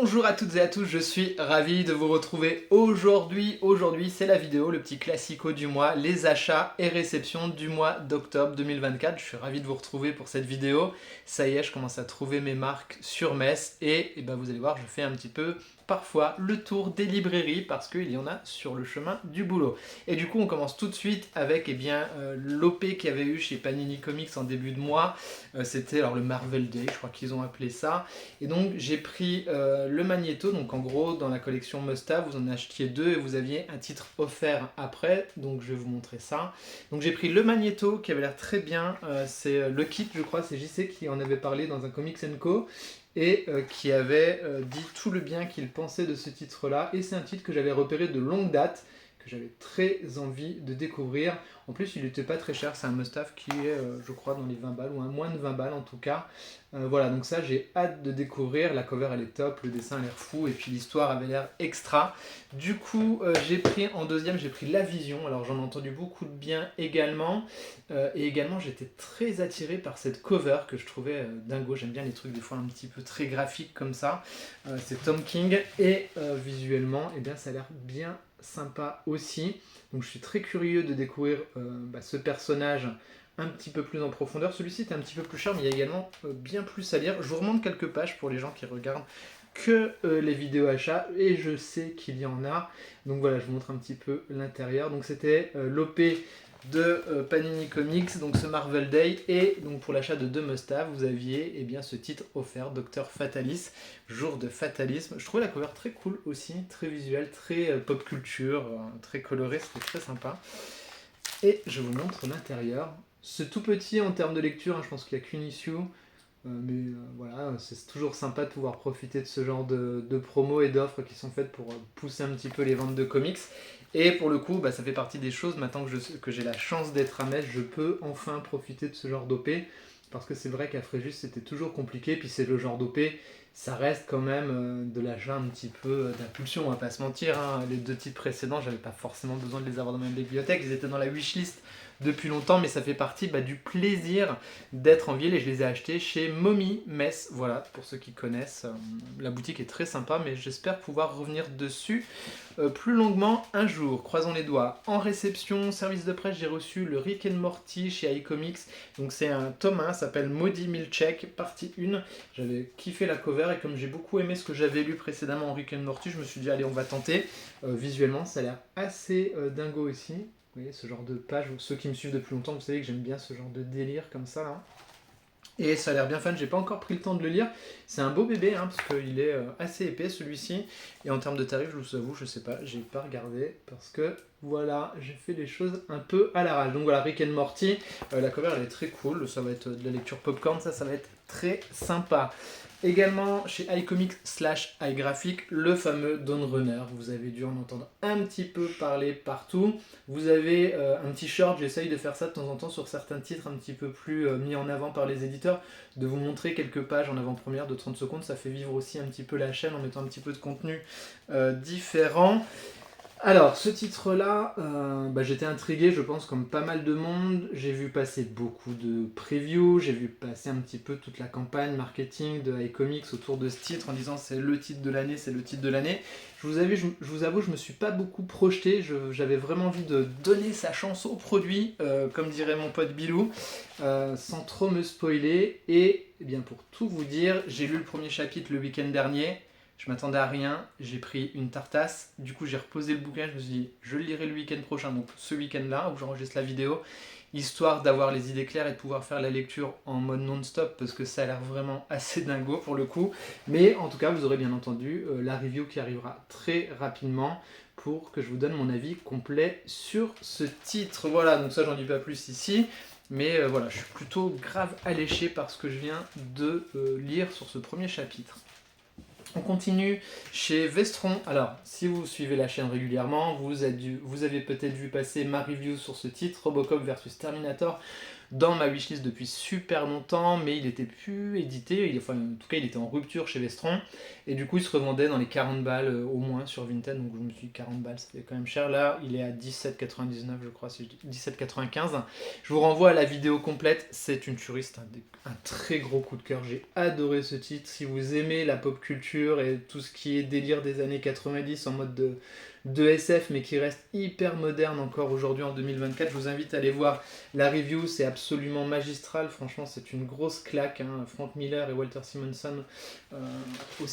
Bonjour à toutes et à tous, je suis ravi de vous retrouver aujourd'hui. Aujourd'hui, c'est la vidéo, le petit classico du mois, les achats et réceptions du mois d'octobre 2024. Je suis ravi de vous retrouver pour cette vidéo. Ça y est, je commence à trouver mes marques sur Metz et, vous allez voir, je fais un petit peu parfois le tour des librairies parce qu'il y en a sur le chemin du boulot. Et du coup, on commence tout de suite avec l'OP qu'il y avait eu chez Panini Comics en début de mois. C'était alors le Marvel Day, je crois qu'ils ont appelé ça. Et donc j'ai pris le Magnéto, donc en gros dans la collection Must-Have, vous en achetiez deux et vous aviez un titre offert après, donc je vais vous montrer ça. Donc j'ai pris le Magnéto qui avait l'air très bien, c'est le kit je crois, c'est JC qui en avait parlé dans un Comics & Co. Et qui avait dit tout le bien qu'il pensait de ce titre-là. Et c'est un titre que j'avais repéré de longue date, que j'avais très envie de découvrir. En plus, il n'était pas très cher, c'est un must-have qui est, je crois, dans les 20 balles, ou un moins de 20 balles en tout cas. Voilà, donc ça, j'ai hâte de découvrir. La cover, elle est top, le dessin a l'air fou, et puis l'histoire avait l'air extra. Du coup, j'ai pris en deuxième, j'ai pris La Vision. Alors, j'en ai entendu beaucoup de bien également. Et également, j'étais très attiré par cette cover que je trouvais dingo. J'aime bien les trucs, des fois, un petit peu très graphiques comme ça. C'est Tom King, et visuellement, eh bien, ça a l'air bien sympa aussi. Donc je suis très curieux de découvrir ce personnage un petit peu plus en profondeur. Celui-ci est un petit peu plus cher, mais il y a également bien plus à lire. Je vous remonte quelques pages pour les gens qui regardent que les vidéos achats, et je sais qu'il y en a. Donc voilà, je vous montre un petit peu l'intérieur. Donc c'était l'OP de Panini Comics, donc ce Marvel Day, et donc pour l'achat de deux must-have, vous aviez ce titre offert, Docteur Fatalis, jour de fatalisme. Je trouvais la cover très cool aussi, très visuelle, très pop culture, très colorée, c'était très sympa. Et je vous montre l'intérieur. C'est tout petit en termes de lecture, hein, je pense qu'il n'y a qu'une issue, voilà, c'est toujours sympa de pouvoir profiter de ce genre de promos et d'offres qui sont faites pour pousser un petit peu les ventes de comics. Et pour le coup, ça fait partie des choses, maintenant que j'ai la chance d'être à Metz, je peux enfin profiter de ce genre d'OP. Parce que c'est vrai qu'à Fréjus, c'était toujours compliqué, puis c'est le genre d'OP, ça reste quand même de l'achat un petit peu d'impulsion, on va pas se mentir. Hein. Les deux titres précédents, j'avais pas forcément besoin de les avoir dans ma bibliothèque, ils étaient dans la wishlist depuis longtemps, mais ça fait partie du plaisir d'être en ville, et je les ai achetés chez Mommy Metz. Voilà, pour ceux qui connaissent, la boutique est très sympa, mais j'espère pouvoir revenir dessus plus longuement un jour. Croisons les doigts. En réception, service de presse, j'ai reçu le Rick and Morty chez iComics. Donc c'est un tome 1, s'appelle Maudit Milkshake, partie 1. J'avais kiffé la cover, et comme j'ai beaucoup aimé ce que j'avais lu précédemment en Rick and Morty, je me suis dit allez, on va tenter. Visuellement, ça a l'air assez dingo aussi. Vous voyez, ce genre de page, ceux qui me suivent depuis longtemps, vous savez que j'aime bien ce genre de délire comme ça là. Et ça a l'air bien fun, j'ai pas encore pris le temps de le lire. C'est un beau bébé, hein, parce qu'il est assez épais celui-ci. Et en termes de tarifs, je vous avoue, je sais pas, j'ai pas regardé, parce que voilà, j'ai fait les choses un peu à l'arrache. Donc voilà, Rick and Morty, la cover elle est très cool, ça va être de la lecture popcorn, ça va être très sympa. Également chez iComics / iGraphic, le fameux Dawn Runner. Vous avez dû en entendre un petit peu parler partout. Vous avez un petit short, j'essaye de faire ça de temps en temps sur certains titres un petit peu plus mis en avant par les éditeurs, de vous montrer quelques pages en avant-première de 30 secondes. Ça fait vivre aussi un petit peu la chaîne en mettant un petit peu de contenu différent. Alors, ce titre-là, j'étais intrigué, je pense, comme pas mal de monde. J'ai vu passer beaucoup de previews, j'ai vu passer un petit peu toute la campagne marketing de iComics autour de ce titre en disant c'est le titre de l'année, c'est le titre de l'année. Je vous avoue, je me suis pas beaucoup projeté, j'avais vraiment envie de donner sa chance au produit, comme dirait mon pote Bilou, sans trop me spoiler. Et bien pour tout vous dire, j'ai lu le premier chapitre le week-end dernier. Je m'attendais à rien, j'ai pris une tartasse, du coup j'ai reposé le bouquin, je me suis dit je le lirai le week-end prochain, donc ce week-end-là où j'enregistre la vidéo, histoire d'avoir les idées claires et de pouvoir faire la lecture en mode non-stop, parce que ça a l'air vraiment assez dingo pour le coup. Mais en tout cas, vous aurez bien entendu la review qui arrivera très rapidement pour que je vous donne mon avis complet sur ce titre. Voilà, donc ça j'en dis pas plus ici. Mais voilà, je suis plutôt grave alléché par ce que je viens de lire sur ce premier chapitre. On continue chez Vestron. Alors, si vous suivez la chaîne régulièrement, vous avez peut-être vu passer ma review sur ce titre, Robocop versus Terminator. dans ma wishlist depuis super longtemps, mais il était plus édité, enfin en tout cas il était en rupture chez Vestron, et du coup il se revendait dans les 40 balles au moins sur Vinted, donc je me suis dit 40 balles ça fait quand même cher, là il est à 17,99 je crois, si je dis 17,95. Je vous renvoie à la vidéo complète, c'est une tuerie, c'est un très gros coup de cœur, j'ai adoré ce titre. Si vous aimez la pop culture et tout ce qui est délire des années 90 en mode de SF mais qui reste hyper moderne encore aujourd'hui en 2024, je vous invite à aller voir la review, c'est absolument magistral, franchement c'est une grosse claque, hein. Frank Miller et Walter Simonson au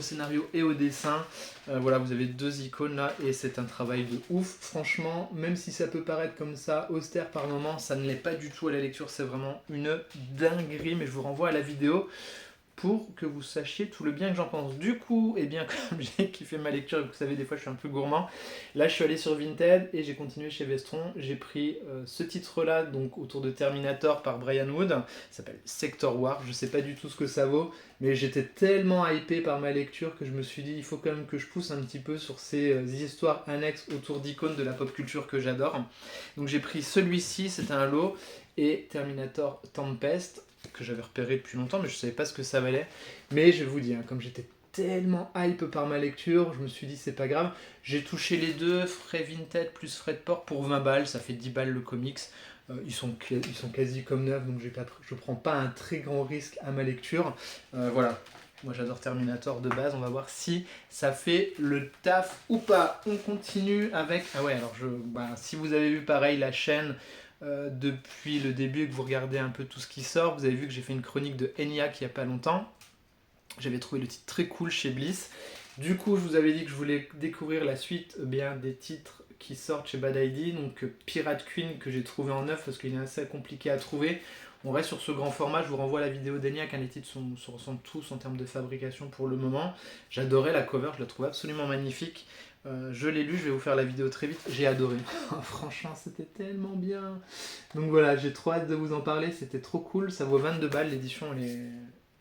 scénario et au dessin, voilà, vous avez deux icônes là et c'est un travail de ouf, franchement, même si ça peut paraître comme ça austère par moment, ça ne l'est pas du tout à la lecture, c'est vraiment une dinguerie, mais je vous renvoie à la vidéo pour que vous sachiez tout le bien que j'en pense. Du coup, et bien comme j'ai kiffé ma lecture, vous savez des fois je suis un peu gourmand, là je suis allé sur Vinted et j'ai continué chez Vestron, j'ai pris ce titre là, donc autour de Terminator par Brian Wood, ça s'appelle Sector War, je sais pas du tout ce que ça vaut, mais j'étais tellement hypé par ma lecture que je me suis dit il faut quand même que je pousse un petit peu sur ces histoires annexes autour d'icônes de la pop culture que j'adore. Donc j'ai pris celui-ci, c'était un lot, et Terminator Tempest, que j'avais repéré depuis longtemps, mais je savais pas ce que ça valait. Mais je vous dis, hein, comme j'étais tellement hype par ma lecture, je me suis dit c'est pas grave. J'ai touché les deux, frais Vinted plus frais de port pour 20 balles, ça fait 10 balles le comics. Ils sont quasi comme neufs, donc je prends pas un très grand risque à ma lecture. Voilà. Moi j'adore Terminator de base, on va voir si ça fait le taf ou pas. On continue avec... Ah ouais, alors si vous avez vu pareil la chaîne depuis le début et que vous regardez un peu tout ce qui sort, vous avez vu que j'ai fait une chronique de ENIAC il n'y a pas longtemps. J'avais trouvé le titre très cool chez Bliss. Du coup, je vous avais dit que je voulais découvrir la suite des titres qui sortent chez Bad ID. Donc Pirate Queen que j'ai trouvé en neuf parce qu'il est assez compliqué à trouver. On reste sur ce grand format, je vous renvoie à la vidéo d'ENIAC, les titres se ressemblent tous en termes de fabrication pour le moment. J'adorais la cover, je la trouve absolument magnifique. Je l'ai lu, je vais vous faire la vidéo très vite, j'ai adoré. Franchement, c'était tellement bien. Donc voilà, j'ai trop hâte de vous en parler, c'était trop cool. Ça vaut 22 balles, l'édition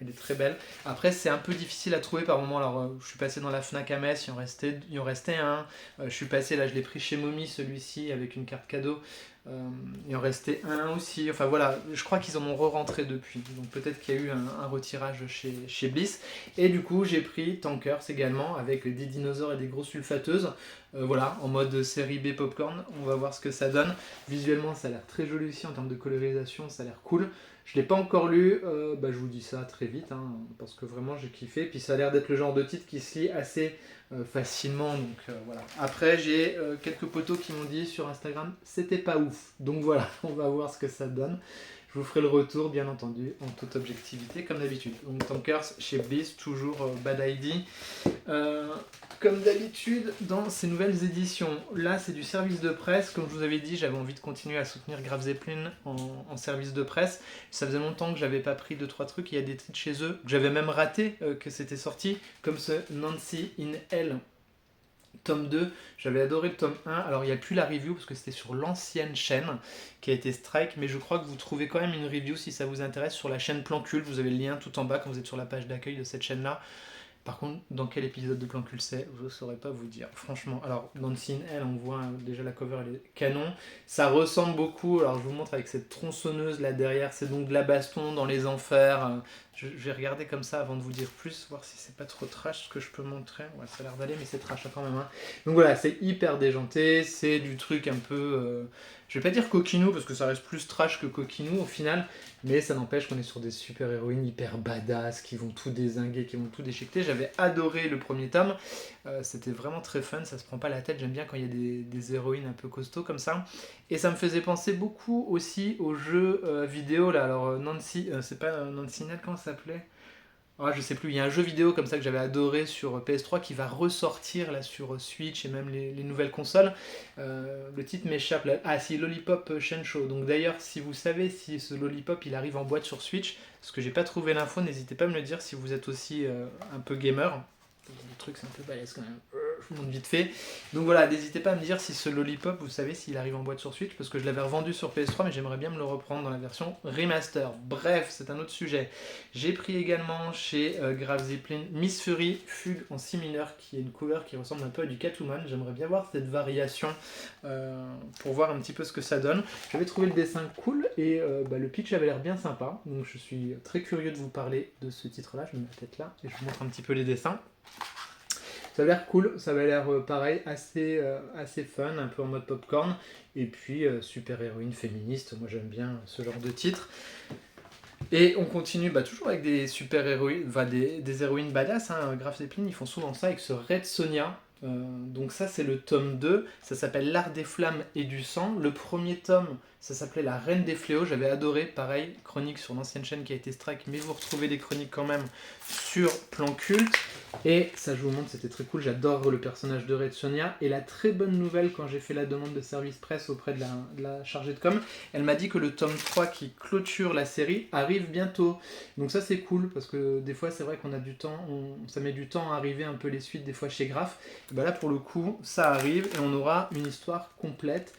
elle est très belle. Après, c'est un peu difficile à trouver par moment. Alors, je suis passé dans la Fnac à Metz, il en restait un. Je suis passé, là, je l'ai pris chez Momi, celui-ci, avec une carte cadeau. Il en restait un aussi. Enfin voilà, je crois qu'ils en ont re-rentré depuis. Donc peut-être qu'il y a eu un retirage chez Bliss. Et du coup, j'ai pris Tankers également, avec des dinosaures et des grosses sulfateuses. Voilà, en mode série B popcorn. On va voir ce que ça donne. Visuellement, ça a l'air très joli aussi en termes de colorisation. Ça a l'air cool. Je ne l'ai pas encore lu, je vous dis ça très vite, hein, parce que vraiment j'ai kiffé. Puis ça a l'air d'être le genre de titre qui se lit assez facilement, donc voilà. Après j'ai quelques potos qui m'ont dit sur Instagram, c'était pas ouf. Donc voilà, on va voir ce que ça donne. Je vous ferai le retour, bien entendu, en toute objectivité, comme d'habitude. Donc Tankers chez Bliss, toujours Bad ID. Comme d'habitude, dans ces nouvelles éditions, là c'est du service de presse. Comme je vous avais dit, j'avais envie de continuer à soutenir Graf Zeppelin en service de presse. Ça faisait longtemps que j'avais pas pris 2-3 trucs. Il y a des titres chez eux que j'avais même raté que c'était sorti, comme ce Nancy in Hell. Tome 2, j'avais adoré le tome 1, alors il n'y a plus la review parce que c'était sur l'ancienne chaîne qui a été strike, mais je crois que vous trouvez quand même une review si ça vous intéresse sur la chaîne Plan Cul, vous avez le lien tout en bas quand vous êtes sur la page d'accueil de cette chaîne là. Par contre, dans quel épisode de Plan Cul c'est, je ne saurais pas vous dire, franchement. Alors, dans le scene L, on voit déjà la cover, elle est canon. Ça ressemble beaucoup, alors je vous montre avec cette tronçonneuse là derrière, c'est donc de la baston dans les enfers. Je vais regarder comme ça avant de vous dire plus, voir si c'est pas trop trash ce que je peux montrer. Ouais, ça a l'air d'aller, mais c'est trash quand même. Hein. Donc voilà, c'est hyper déjanté, c'est du truc un peu... je vais pas dire coquinou, parce que ça reste plus trash que coquinou au final, mais ça n'empêche qu'on est sur des super-héroïnes hyper badass, qui vont tout dézinguer, qui vont tout déchiqueter. J'avais adoré le premier tome, c'était vraiment très fun, ça se prend pas la tête, j'aime bien quand il y a des héroïnes un peu costauds comme ça. Et ça me faisait penser beaucoup aussi aux jeux vidéo, là, alors Nancy, c'est pas Nancy Net, comment ça s'appelait ? Ah, je sais plus, il y a un jeu vidéo comme ça que j'avais adoré sur PS3 qui va ressortir là sur Switch et même les nouvelles consoles. Le titre m'échappe là. Ah si, Lollipop Chain Show. Donc d'ailleurs, si vous savez si ce Lollipop il arrive en boîte sur Switch, parce que j'ai pas trouvé l'info, n'hésitez pas à me le dire si vous êtes aussi un peu gamer. Le truc c'est un peu balèze quand même. je vous montre vite fait. Donc voilà, n'hésitez pas à me dire si ce Lollipop, vous savez s'il arrive en boîte sur Switch, parce que je l'avais revendu sur PS3, mais j'aimerais bien me le reprendre dans la version remaster. Bref, c'est un autre sujet. J'ai pris également chez Graf Zeppelin Miss Fury, Fugue en si mineur, qui est une cover qui ressemble un peu à du Catwoman. J'aimerais bien voir cette variation pour voir un petit peu ce que ça donne. J'avais trouvé le dessin cool et le pitch avait l'air bien sympa, donc je suis très curieux de vous parler de ce titre-là. Je me mets la tête là et je vous montre un petit peu les dessins. Ça a l'air cool, ça avait l'air pareil, assez fun, un peu en mode popcorn, et puis super-héroïne féministe, moi j'aime bien ce genre de titre. Et on continue toujours avec des super-héroïnes, des héroïnes badass, hein. Graf Zeppelin, ils font souvent ça avec ce Red Sonja. Donc ça c'est le tome 2, ça s'appelle L'Art des Flammes et du Sang. Le premier tome, ça s'appelait La Reine des Fléaux, j'avais adoré, pareil, chronique sur l'ancienne chaîne qui a été strike, mais vous retrouvez des chroniques quand même sur Plan Culte. Et ça je vous montre, c'était très cool, j'adore le personnage de Red Sonja. Et la très bonne nouvelle, quand j'ai fait la demande de service presse auprès de la chargée de com, elle m'a dit que le tome 3 qui clôture la série arrive bientôt. Donc ça c'est cool, parce que des fois c'est vrai qu'on a du temps, ça met du temps à arriver un peu les suites des fois chez Graf. Et là pour le coup ça arrive et on aura une histoire complète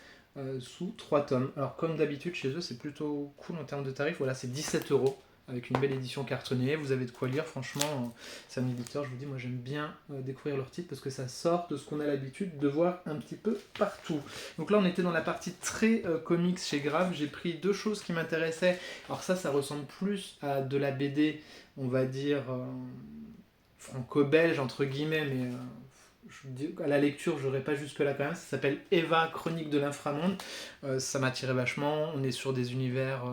sous 3 tomes. Alors comme d'habitude chez eux c'est plutôt cool en termes de tarifs, voilà c'est 17 € avec une belle édition cartonnée, vous avez de quoi lire, franchement c'est un éditeur, je vous dis, moi j'aime bien découvrir leurs titres parce que ça sort de ce qu'on a l'habitude de voir un petit peu partout. Donc là on était dans la partie très comics chez Graf, j'ai pris 2 choses qui m'intéressaient. Alors ça ressemble plus à de la BD, on va dire franco-belge entre guillemets, mais à la lecture, je n'aurai pas jusque-là quand même. Ça s'appelle Eva, Chronique de l'Inframonde. Ça m'attirait vachement. On est sur des univers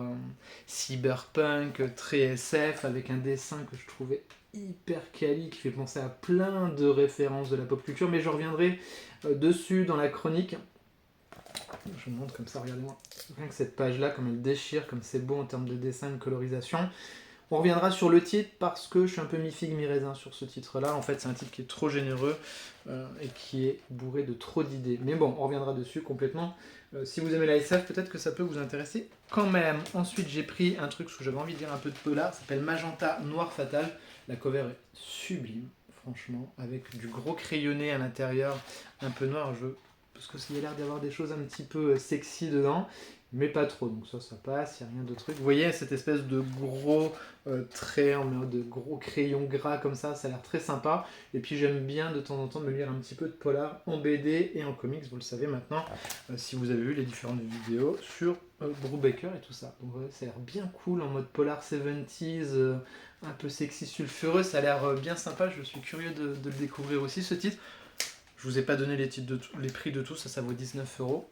cyberpunk, très SF, avec un dessin que je trouvais hyper quali, qui fait penser à plein de références de la pop culture. Mais je reviendrai dessus dans la chronique. Je vous montre comme ça, regardez-moi. Rien que cette page-là, comme elle déchire, comme c'est beau en termes de dessin et de colorisation. On reviendra sur le titre parce que je suis un peu mi-figue mi-raisin sur ce titre-là. En fait, c'est un titre qui est trop généreux et qui est bourré de trop d'idées. Mais bon, on reviendra dessus complètement. Si vous aimez la SF, peut-être que ça peut vous intéresser quand même. Ensuite, j'ai pris un truc que j'avais envie de dire un peu de polar. Ça s'appelle Magenta Noir Fatal. La cover est sublime, franchement, avec du gros crayonné à l'intérieur, un peu noir. Parce qu'il y a l'air d'avoir des choses un petit peu sexy dedans. Mais pas trop, donc ça passe, il n'y a rien de truc. Vous voyez cette espèce de gros trait en mode de gros crayon gras comme ça a l'air très sympa. Et puis j'aime bien de temps en temps me lire un petit peu de polar en BD et en comics, vous le savez maintenant, si vous avez vu les différentes vidéos sur Brubaker et tout ça. Donc ça a l'air bien cool en mode polar 70s, un peu sexy sulfureux, ça a l'air bien sympa, je suis curieux de le découvrir aussi ce titre. Je vous ai pas donné les prix de tout, ça vaut 19 €,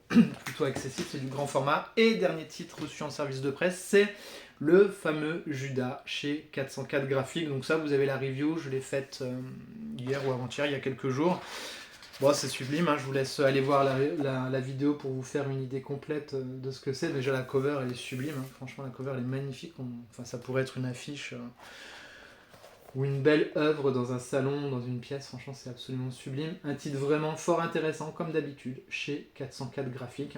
plutôt accessible, c'est du grand format. Et dernier titre reçu en service de presse, c'est le fameux Judas chez 404 Graphiques. Donc ça, vous avez la review, je l'ai faite hier ou avant-hier, il y a quelques jours. Bon, c'est sublime, hein. Je vous laisse aller voir la vidéo pour vous faire une idée complète de ce que c'est. Déjà la cover, elle est sublime, hein. Franchement la cover elle est magnifique, ça pourrait être une affiche... ou une belle œuvre dans un salon, dans une pièce, franchement c'est absolument sublime. Un titre vraiment fort intéressant, comme d'habitude, chez 404 Graphiques.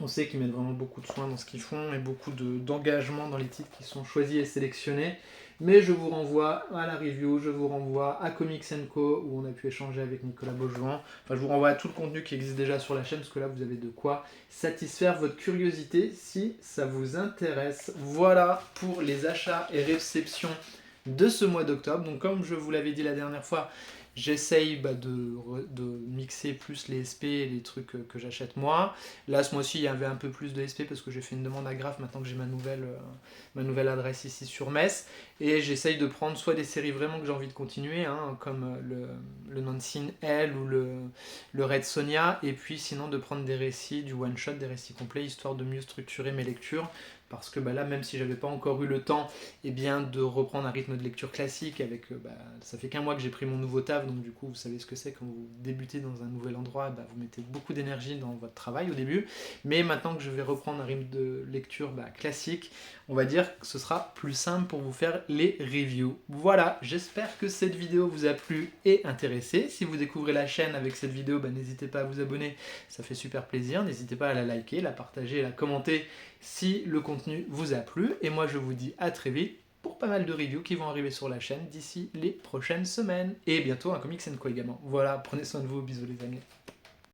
On sait qu'ils mettent vraiment beaucoup de soin dans ce qu'ils font et beaucoup d'engagement dans les titres qui sont choisis et sélectionnés. Mais je vous renvoie à la review, je vous renvoie à Comics & Co, où on a pu échanger avec Nicolas Beaujouan. Enfin, je vous renvoie à tout le contenu qui existe déjà sur la chaîne, parce que là, vous avez de quoi satisfaire votre curiosité si ça vous intéresse. Voilà pour les achats et réceptions de ce mois d'octobre. Donc comme je vous l'avais dit la dernière fois, j'essaye de mixer plus les SP et les trucs que j'achète moi. Là ce mois-ci il y avait un peu plus de SP parce que j'ai fait une demande à Graf maintenant que j'ai ma nouvelle adresse ici sur Metz. Et j'essaye de prendre soit des séries vraiment que j'ai envie de continuer, hein, comme le Nancy L ou le Red Sonja, et puis sinon de prendre des récits, du one shot, des récits complets, histoire de mieux structurer mes lectures. Parce que là, même si j'avais pas encore eu le temps de reprendre un rythme de lecture classique, avec ça fait qu'un mois que j'ai pris mon nouveau taf, donc du coup vous savez ce que c'est quand vous débutez dans un nouvel endroit, vous mettez beaucoup d'énergie dans votre travail au début, mais maintenant que je vais reprendre un rythme de lecture classique, on va dire que ce sera plus simple pour vous faire les reviews. Voilà, j'espère que cette vidéo vous a plu et intéressé. Si vous découvrez la chaîne avec cette vidéo, n'hésitez pas à vous abonner, ça fait super plaisir. N'hésitez pas à la liker, la partager, la commenter si le contenu vous a plu. Et moi je vous dis à très vite pour pas mal de reviews qui vont arriver sur la chaîne d'ici les prochaines semaines. Et bientôt un Comics & Co également. Voilà, prenez soin de vous, bisous les amis.